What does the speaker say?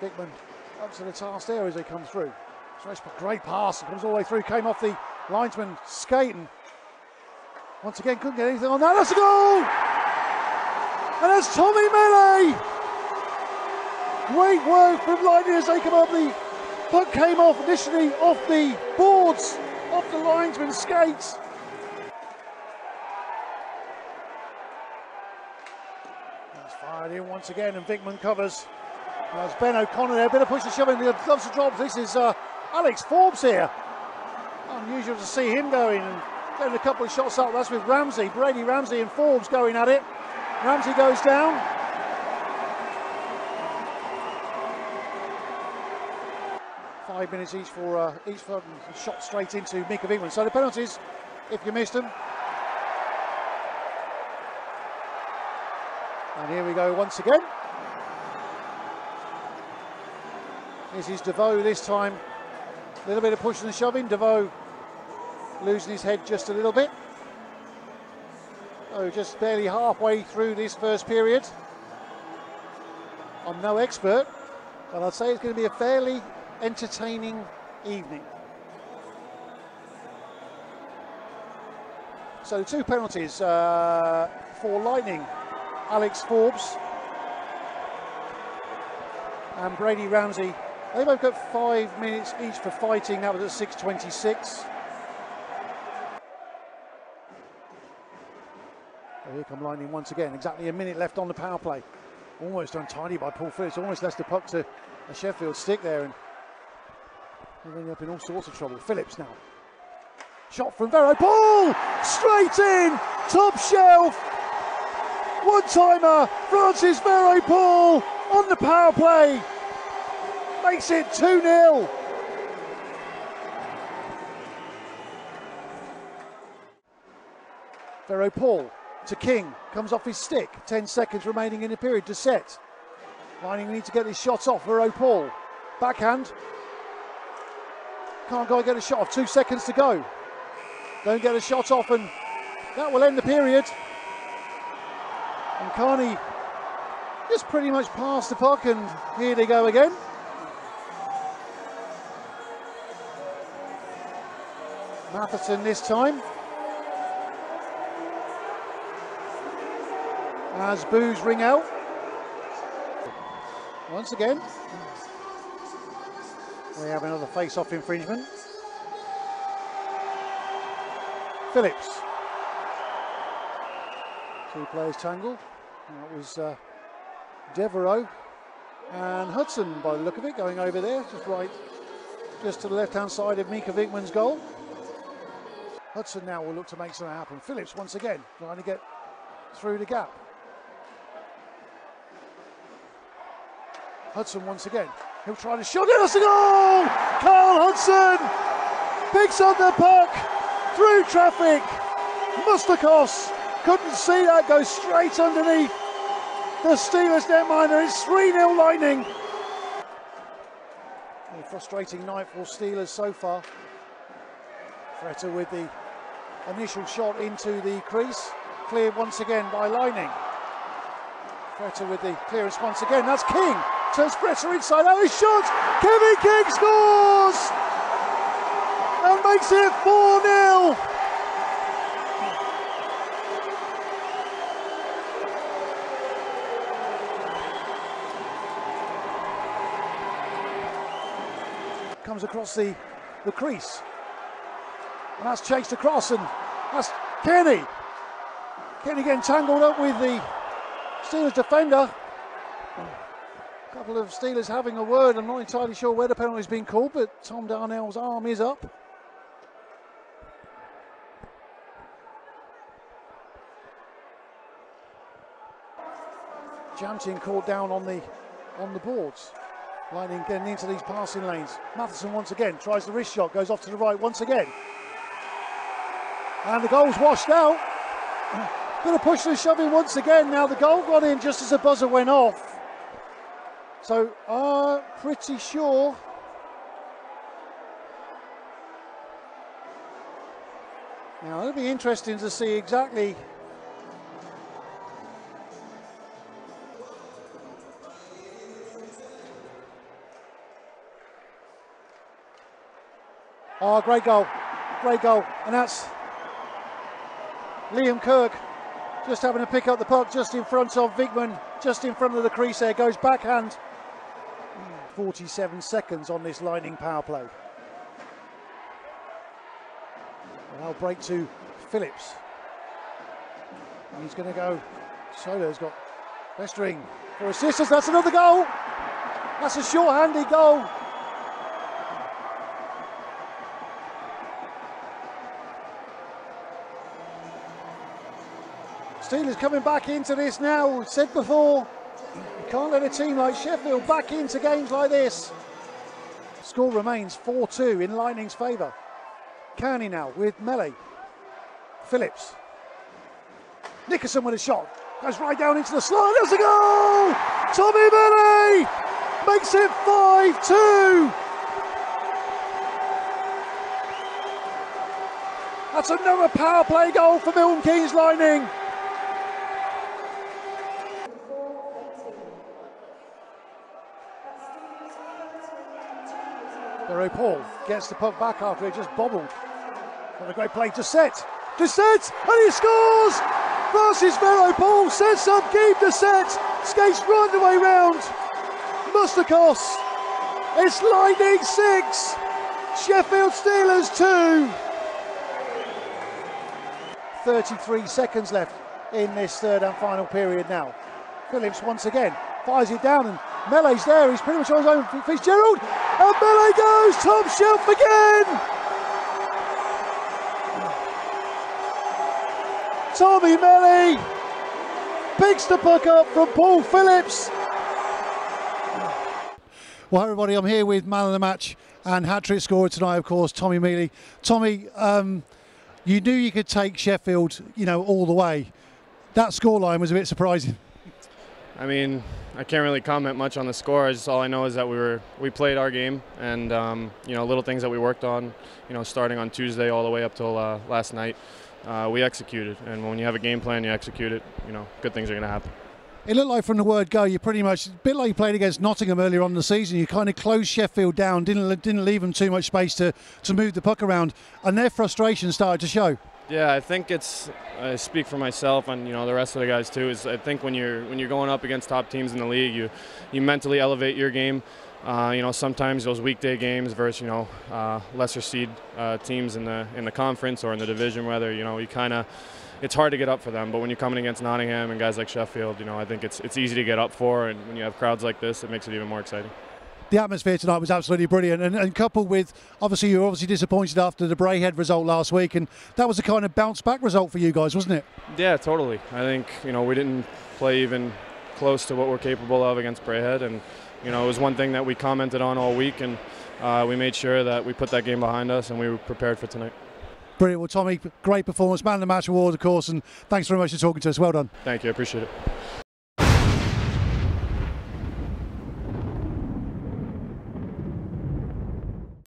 Dickman up to the task there as they come through. Great pass, comes all the way through, came off the linesman skating. Once again, couldn't get anything on that. That's a goal! And that's Tommy Melee! Great work from Lightning as they come up. The puck came off initially off the boards, off the linesman's skates. That's fired in once again, and Dickman covers. There's Ben O'Connor there, a bit of push and shoving, the gloves are dropped. This is Alex Forbes here. Unusual to see him going and getting a couple of shots up. That's with Ramsey, Brady Ramsey and Forbes going at it. Ramsey goes down. 5 minutes each for shot straight into Mika Dickman. So the penalties, if you missed them. And here we go once again. This is DeVoe this time. A little bit of pushing and shoving. DeVoe losing his head just a little bit. Oh, just barely halfway through this first period. I'm no expert, but I'd say it's going to be a fairly entertaining evening. So 2 penalties for Lightning. Alex Forbes and Brady Ramsey. They both got 5 minutes each for fighting. That was at 6:26. Here come Lightning once again. Exactly a minute left on the power play. Almost untidy by Paul Phillips. Almost left the puck to a Sheffield stick there, and they're ending up in all sorts of trouble. Phillips now. Shot from Vero. Paul! Straight in! Top shelf! One-timer! Francis Vero Paul on the power play! Makes it 2-0. Vero Paul to King, comes off his stick. 10 seconds remaining in the period to set. Lightning need to get his shots off. Vero Paul, backhand. Can't go and get a shot off. 2 seconds to go. Don't get a shot off, and that will end the period. And Carney just pretty much passed the puck, and here they go again. Matheson this time. As boos ring out. Once again. We have another face-off infringement. Phillips. 2 players tangle. That was Devereaux and Hudson by the look of it, going over there, just to the left-hand side of Mika Dickman's goal. Hudson now will look to make something happen. Phillips once again trying to get through the gap. Hudson once again. He'll try to shot it. That's a goal! Carl Hudson picks up the puck through traffic. Mustakos couldn't see that go straight underneath the Steelers netminder. It's 3-0 Lightning. A frustrating night for Steelers so far. Fretter with the initial shot into the crease. Cleared once again by Lightning. Fretter with the clearance once again. That's King. Turns Fretter inside out. His shot. Kevin King scores! And makes it 4-0. Comes across the crease. And that's chased across, and that's Kenny. Kenny getting tangled up with the Steelers defender. A couple of Steelers having a word. I'm not entirely sure where the penalty's been called, but Tom Darnell's arm is up. Jantin caught down on the boards. Lightning getting into these passing lanes. Matheson once again tries the wrist shot, goes off to the right once again. And the goal's washed out. Bit of pushing and shoving once again. Now the goal got in just as the buzzer went off. So, pretty sure. Now it'll be interesting to see exactly. Oh, great goal, and that's Liam Kirk just having to pick up the puck just in front of Vigman, just in front of the crease there, goes backhand. 47 seconds on this Lightning power play. Now break to Phillips. He's going to go. Solo's got Westring for assistance. That's another goal. That's a short-handed goal. Steelers coming back into this now. Said before, you can't let a team like Sheffield back into games like this. Score remains 4-2 in Lightning's favour. Kearney now with Melee. Phillips. Nickerson with a shot. Goes right down into the slot. There's a goal! Tommy Melee makes it 5-2. That's another power play goal for Milton Keynes Lightning. Barrow Paul gets the puck back after it just bobbled. What a great play to set. And he scores! Francis Barrow Paul sets up Guy to set. Skates right the way round. Mustakos. It's Lightning 6. Sheffield Steelers 2. 33 seconds left in this third and final period now. Phillips once again fires it down and Melee's there. He's pretty much on his own. Fitzgerald. And Melee goes top shelf again. Tommy Melee picks the puck up from Paul Phillips. Well, everybody, I'm here with man of the match and hat-trick scorer tonight, of course, Tommy Melee. Tommy, you knew you could take Sheffield, all the way. That scoreline was a bit surprising. I mean, I can't really comment much on the score. All I know is that we played our game, and little things that we worked on, starting on Tuesday all the way up till last night. We executed, and when you have a game plan, you execute it. Good things are going to happen. It looked like from the word go, you pretty much, a bit like you played against Nottingham earlier on in the season, you kind of closed Sheffield down, didn't leave them too much space to move the puck around, and their frustration started to show. Yeah, I think I speak for myself and the rest of the guys too. Is I think when you're going up against top teams in the league, you mentally elevate your game. Sometimes those weekday games versus lesser seed teams in the conference or in the division, whether it's hard to get up for them. But when you're coming against Nottingham and guys like Sheffield, I think it's easy to get up for, and when you have crowds like this, it makes it even more exciting. The atmosphere tonight was absolutely brilliant, and coupled with, obviously, you were obviously disappointed after the Braehead result last week, and that was a kind of bounce-back result for you guys, wasn't it? Yeah, totally. I think, we didn't play even close to what we're capable of against Braehead, and, it was one thing that we commented on all week, and we made sure that we put that game behind us, and we were prepared for tonight. Brilliant. Well, Tommy, great performance. Man of the match award, of course, and thanks very much for talking to us. Well done. Thank you. I appreciate it.